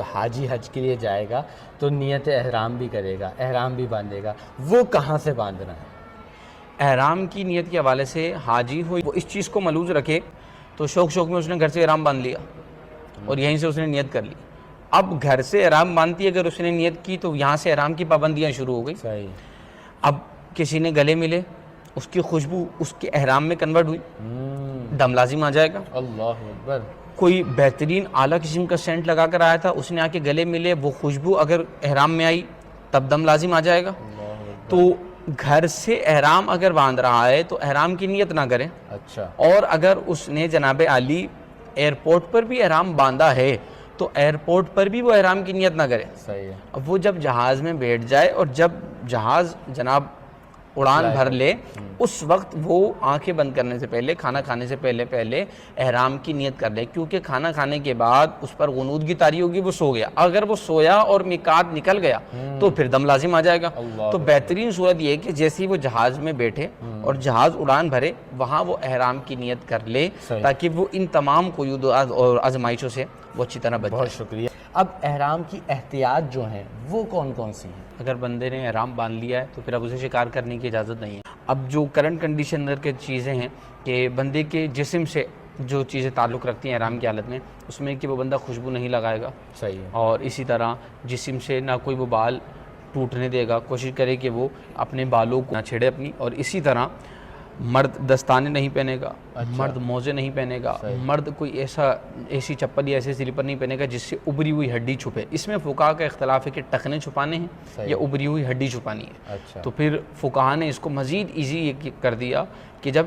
جب حاجی حج کے لیے جائے گا تو نیت احرام بھی کرے گا، احرام بھی باندھے گا، وہ کہاں سے باندھنا ہے؟ احرام کی نیت کے حوالے سے حاجی ہو وہ اس چیز کو ملوز رکھے تو شوق میں اس نے گھر سے احرام باندھ لیا اور یہیں سے اس نے نیت کر لی. اب گھر سے احرام باندھتی اگر اس نے نیت کی تو یہاں سے احرام کی پابندیاں شروع ہو گئی. صحیح. اب کسی نے گلے ملے، اس کی خوشبو اس کے احرام میں کنورٹ ہوئی، دم لازم آ جائے گا. اللہ اکبر. کوئی بہترین اعلیٰ قسم کا سینٹ لگا کر آیا تھا، اس نے آ کے گلے ملے، وہ خوشبو اگر احرام میں آئی تب دم لازم آ جائے گا. تو گھر سے احرام اگر باندھ رہا ہے تو احرام کی نیت نہ کریں. اچھا. اور اگر اس نے جناب عالی ایئرپورٹ پر بھی احرام باندھا ہے تو ایئرپورٹ پر بھی وہ احرام کی نیت نہ کرے. صحیح ہے. اب وہ جب جہاز میں بیٹھ جائے اور جب جہاز جناب اڑان بھر لے اس وقت وہ آنکھیں بند کرنے سے پہلے، کھانا کھانے سے پہلے احرام کی نیت کر لے، کیونکہ کھانا کھانے کے بعد اس پر غنودگی طاری ہوگی، وہ سو گیا. اگر وہ سویا اور میقات نکل گیا تو پھر دم لازم آ جائے گا. تو بہترین صورت یہ ہے کہ جیسے ہی وہ جہاز میں بیٹھے اور جہاز اڑان بھرے وہاں وہ احرام کی نیت کر لے تاکہ وہ ان تمام قیود اور آزمائشوں سے وہ اچھی طرح بچ جائے. بہت شکریہ. اب احرام کی احتیاط جو ہیں وہ کون کون سی ہیں؟ اگر بندے نے احرام باندھ لیا ہے تو پھر اب اسے شکار کرنے کی اجازت نہیں ہے. اب جو کرنٹ کنڈیشن کے چیزیں ہیں کہ بندے کے جسم سے جو چیزیں تعلق رکھتی ہیں احرام کی حالت میں، اس میں کہ وہ بندہ خوشبو نہیں لگائے گا. صحیح ہے. اور اسی طرح جسم سے نہ کوئی وہ بال ٹوٹنے دے گا، کوشش کرے کہ وہ اپنے بالوں کو نہ چھیڑے اپنی. اور اسی طرح مرد دستانے نہیں پہنے گا، مرد موزے نہیں پہنے گا، مرد کوئی ایسی چپل یا ایسے سلیپر نہیں پہنے گا جس سے ابری ہوئی ہڈی چھپے. اس میں فقہا کا اختلاف ہے کہ ٹخنے چھپانے ہیں یا ابری ہوئی ہڈی چھپانی ہے. تو پھر فقہا نے اس کو مزید ایزی کر دیا کہ جب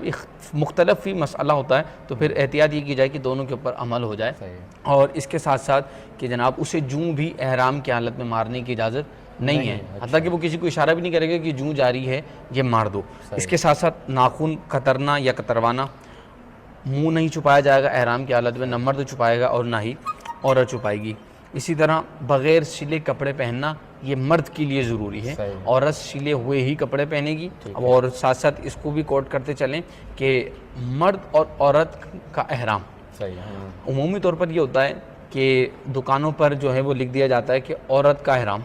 مختلف ہی مسئلہ ہوتا ہے تو پھر احتیاط یہ کی جائے کہ دونوں کے اوپر عمل ہو جائے. اور اس کے ساتھ ساتھ کہ جناب اسے جوں بھی احرام کی حالت میں مارنے کی اجازت نہیں ہے، حتیٰ کہ وہ کسی کو اشارہ بھی نہیں کرے گا کہ جوں جاری ہے یہ مار دو. اس کے ساتھ ساتھ ناخن کترنا یا کتروانا، منہ نہیں چھپایا جائے گا احرام کی حالت میں، نہ مرد چھپائے گا اور نہ ہی عورت چھپائے گی. اسی طرح بغیر سلے کپڑے پہننا یہ مرد کے لیے ضروری ہے، عورت سلے ہوئے ہی کپڑے پہنے گی. اور ساتھ ساتھ اس کو بھی کوٹ کرتے چلیں کہ مرد اور عورت کا احرام عمومی طور پر یہ ہوتا ہے کہ دکانوں پر جو ہے وہ لکھ دیا جاتا ہے کہ عورت کا احرام.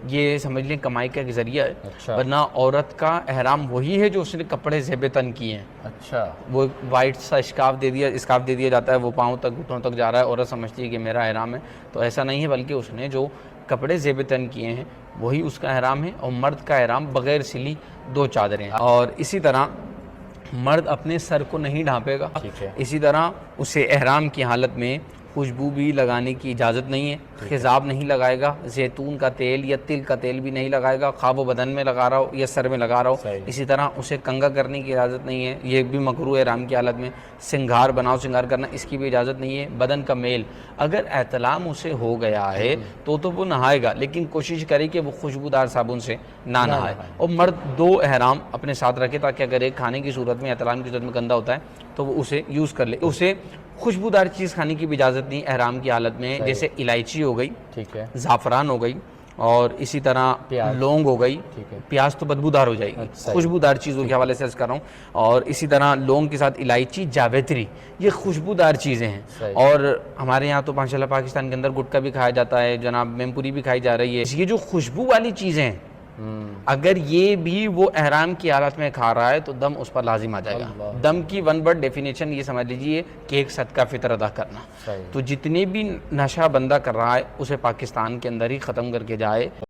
یہ سمجھ لیں کمائی کا ایک ذریعہ ہے، ورنہ عورت کا احرام وہی ہے جو اس نے کپڑے زیب تن کیے ہیں. اچھا. وہ وائٹ سا اسکارف دے دیا جاتا ہے، وہ پاؤں تک گھٹنوں تک جا رہا ہے، عورت سمجھتی ہے کہ میرا احرام ہے. تو ایسا نہیں ہے، بلکہ اس نے جو کپڑے زیب تن کیے ہیں وہی اس کا احرام ہے. اور مرد کا احرام بغیر سلی 2 چادریں. اور اسی طرح مرد اپنے سر کو نہیں ڈھانپے گا. اسی طرح اسے احرام کی حالت میں خوشبو بھی لگانے کی اجازت نہیں ہے، خضاب نہیں لگائے گا، زیتون کا تیل یا تل کا تیل بھی نہیں لگائے گا، خواہ وہ بدن میں لگا رہا ہو یا سر میں لگا رہا ہو. اسی طرح اسے کنگھا کرنے کی اجازت نہیں ہے، یہ بھی مکروہ احرام کی حالت میں. سنگھار کرنا اس کی بھی اجازت نہیں ہے. بدن کا میل اگر احتلام اسے ہو گیا ہے تو وہ نہائے گا، لیکن کوشش کرے کہ وہ خوشبودار صابن سے نہ نہائے. اور مرد 2 احرام اپنے ساتھ رکھے تاکہ اگر ایک کھانے کی صورت میں احتلام کی صورت میں گندا ہوتا ہے تو وہ اسے یوز کر لے. اسے خوشبودار چیز کھانے کی بھی اجازت نہیں احرام کی حالت میں، جیسے الائچی ہو گئی، زعفران ہو گئی، اور اسی طرح لونگ ہو گئی. پیاز تو بدبودار ہو جائے گی، خوشبودار چیزوں کے حوالے سے عرض کر رہا ہوں. اور اسی طرح لونگ کے ساتھ الائچی، جاویتری، یہ خوشبودار چیزیں ہیں. اور ہمارے یہاں تو ماشاءاللہ پاکستان کے اندر گٹکا بھی کھایا جاتا ہے، جناب میم پوری بھی کھائی جا رہی ہے. یہ جو خوشبو والی چیزیں ہیں اگر یہ بھی وہ احرام کی حالت میں کھا رہا ہے تو دم اس پر لازم آ جائے گا. دم کی 1 ورڈ ڈیفینیشن یہ سمجھ لیجئے کہ ایک صدقہ فطر ادا کرنا. تو جتنے بھی نشہ بندہ کر رہا ہے اسے پاکستان کے اندر ہی ختم کر کے جائے.